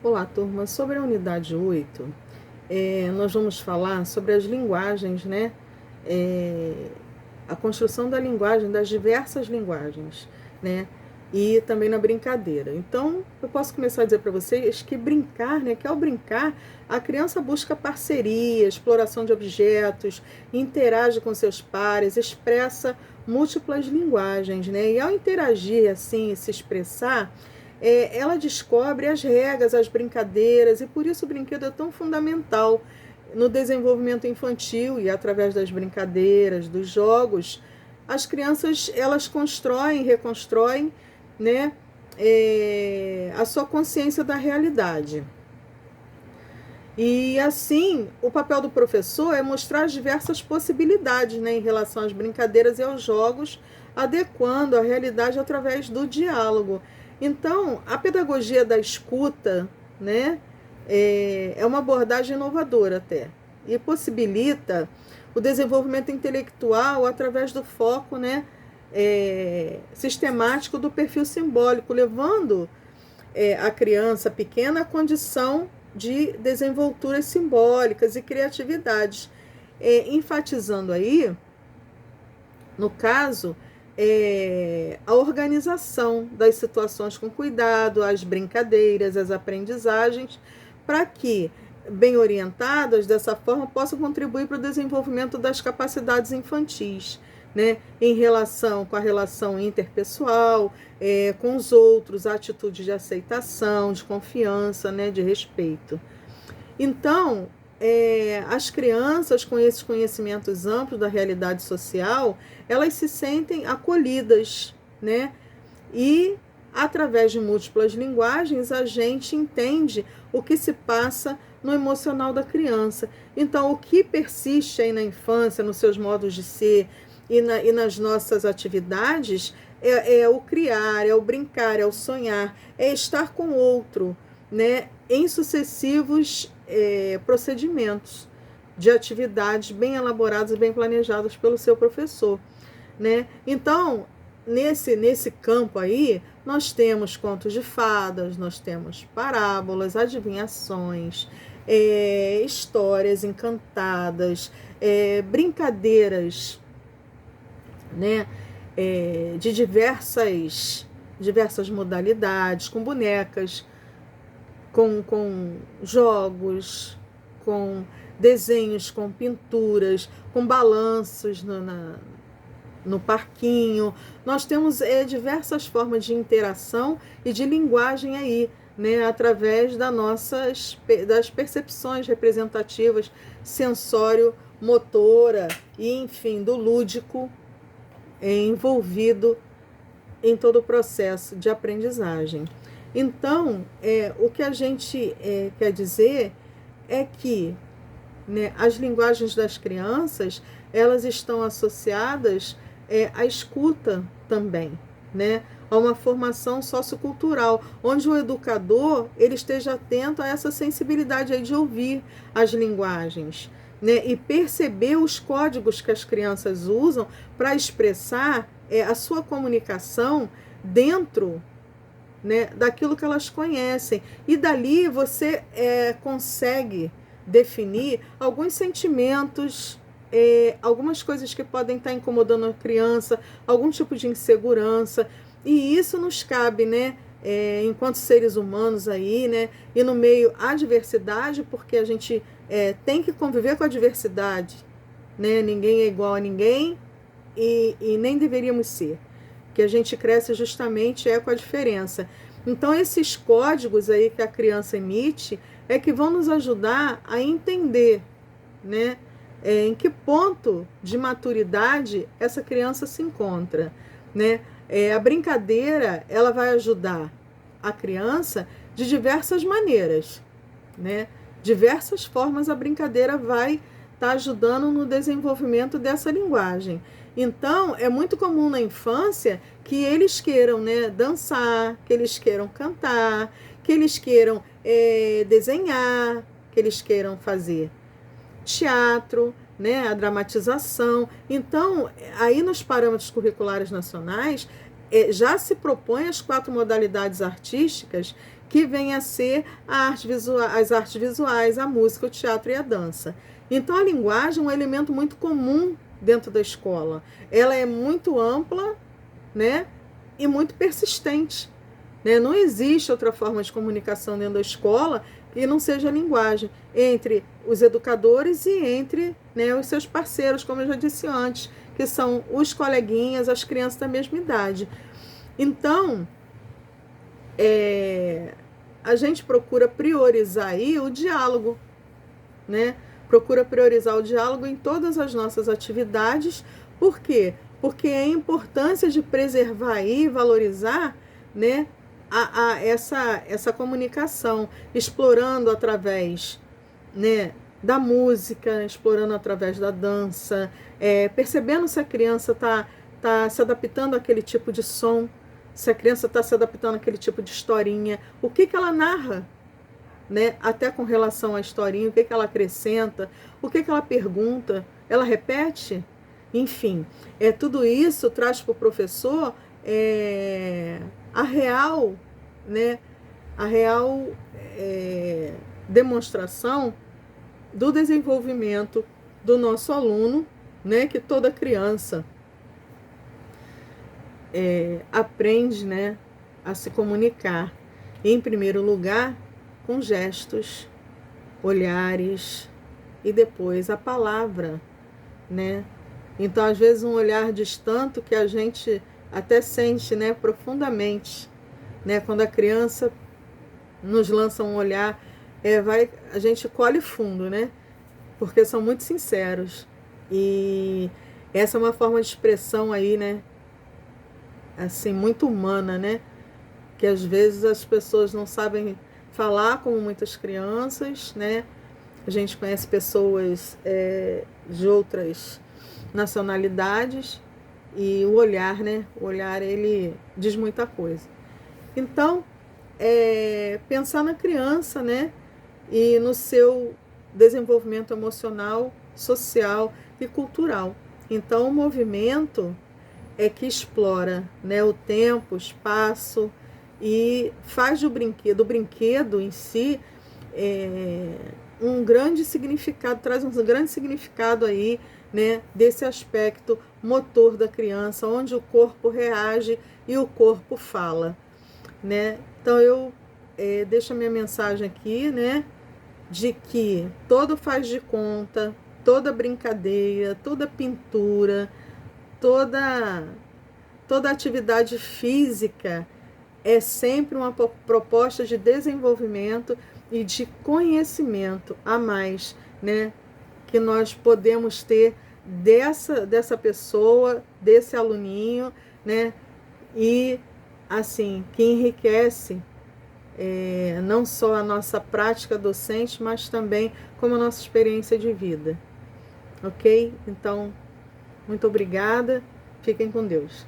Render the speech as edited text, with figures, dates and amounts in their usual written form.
Olá, turma. Sobre a unidade 8, nós vamos falar sobre as linguagens, né? A construção da linguagem, das diversas linguagens, né? E também na brincadeira. Então, eu posso começar a dizer para vocês que brincar, né? Que ao brincar, a criança busca parceria, exploração de objetos, interage com seus pares, expressa múltiplas linguagens, né? E ao interagir assim, se expressar, ela descobre as regras, as brincadeiras, e por isso o brinquedo é tão fundamental no desenvolvimento infantil. E através das brincadeiras, dos jogos, as crianças elas constroem, reconstroem, né, a sua consciência da realidade. E assim, o papel do professor é mostrar as diversas possibilidades, né, em relação às brincadeiras e aos jogos, adequando a realidade através do diálogo. Então, a pedagogia da escuta, né, é uma abordagem inovadora até, e possibilita o desenvolvimento intelectual através do foco, né, sistemático do perfil simbólico, levando a criança pequena à condição de desenvolturas simbólicas e criatividades, enfatizando aí, no caso, a organização das situações com cuidado, as brincadeiras, as aprendizagens, para que, bem orientadas dessa forma, possam contribuir para o desenvolvimento das capacidades infantis, né, em relação com a relação interpessoal, com os outros, a atitude de aceitação, de confiança, né, de respeito. Então, as crianças com esses conhecimentos amplos da realidade social, elas se sentem acolhidas, né? E através de múltiplas linguagens, a gente entende o que se passa no emocional da criança. Então, o que persiste aí na infância, nos seus modos de ser e nas nossas atividades, é o criar, é o brincar, é o sonhar, é estar com o outro, né, em sucessivos procedimentos de atividades bem elaboradas e bem planejadas pelo seu professor, né? Então, nesse campo aí, nós temos contos de fadas, nós temos parábolas, adivinhações, histórias encantadas, brincadeiras, né, de diversas modalidades, com bonecas, com jogos, com desenhos, com pinturas, com balanços no parquinho. Nós temos diversas formas de interação e de linguagem aí, né, através das percepções representativas, sensório-motora e, enfim, do lúdico envolvido em todo o processo de aprendizagem. Então, o que a gente quer dizer é que, né, as linguagens das crianças, elas estão associadas à escuta também, né, a uma formação sociocultural, onde o educador ele esteja atento a essa sensibilidade aí de ouvir as linguagens, né, e perceber os códigos que as crianças usam para expressar a sua comunicação dentro, né, daquilo que elas conhecem. E dali você consegue definir alguns sentimentos, algumas coisas que podem estar incomodando a criança, algum tipo de insegurança. E isso nos cabe, né, enquanto seres humanos aí, né, e no meio à diversidade, porque a gente tem que conviver com a diversidade, né? Ninguém é igual a ninguém e nem deveríamos ser. Que a gente cresce justamente com a diferença. Então, esses códigos aí que a criança emite é que vão nos ajudar a entender, né, em que ponto de maturidade essa criança se encontra, né? A brincadeira, ela vai ajudar a criança de diversas maneiras, né? Diversas formas a brincadeira vai estar ajudando no desenvolvimento dessa linguagem. Então, é muito comum na infância que eles queiram, né, dançar, que eles queiram cantar, que eles queiram desenhar, que eles queiram fazer teatro, né, a dramatização. Então, aí nos parâmetros curriculares nacionais, já se propõe as 4 modalidades artísticas que vem a ser as artes visuais, a música, o teatro e a dança. Então, a linguagem é um elemento muito comum dentro da escola. Ela é muito ampla, né, e muito persistente, né? Não existe outra forma de comunicação dentro da escola que não seja a linguagem, entre os educadores e entre, né, os seus parceiros, como eu já disse antes, que são os coleguinhas, as crianças da mesma idade. Então, a gente procura priorizar aí o diálogo, né? Procura priorizar o diálogo em todas as nossas atividades. Por quê? Porque é a importância de preservar e valorizar, né, essa comunicação, explorando através, né, da música, explorando através da dança, percebendo se a criança está se adaptando àquele tipo de som, se a criança está se adaptando àquele tipo de historinha, o que ela narra, né, até com relação à historinha, o que ela acrescenta, o que ela pergunta, ela repete, enfim, tudo isso traz para o professor a real, né, a real demonstração do desenvolvimento do nosso aluno, né, que toda criança aprende, né, a se comunicar, em primeiro lugar, com gestos, olhares e depois a palavra, né? Então, às vezes, um olhar diz tanto que a gente até sente, né, profundamente, né? Quando a criança nos lança um olhar, a gente colhe fundo, né? Porque são muito sinceros. E essa é uma forma de expressão aí, né? Assim, muito humana, né? Que às vezes as pessoas não sabem falar como muitas crianças, né? A gente conhece pessoas de outras nacionalidades e o olhar, né? O olhar, ele diz muita coisa. Então, pensar na criança, né? E no seu desenvolvimento emocional, social e cultural. Então, o movimento que explora, né, o tempo, o espaço e faz do brinquedo em si um grande significado, traz um grande significado aí, né, desse aspecto motor da criança, onde o corpo reage e o corpo fala, né? Então eu deixo a minha mensagem aqui, né, de que todo faz de conta, toda brincadeira, toda pintura, toda atividade física é sempre uma proposta de desenvolvimento e de conhecimento a mais, né, que nós podemos ter dessa pessoa, desse aluninho, né, e assim, que enriquece não só a nossa prática docente, mas também como a nossa experiência de vida. Ok? Então, muito obrigada. Fiquem com Deus.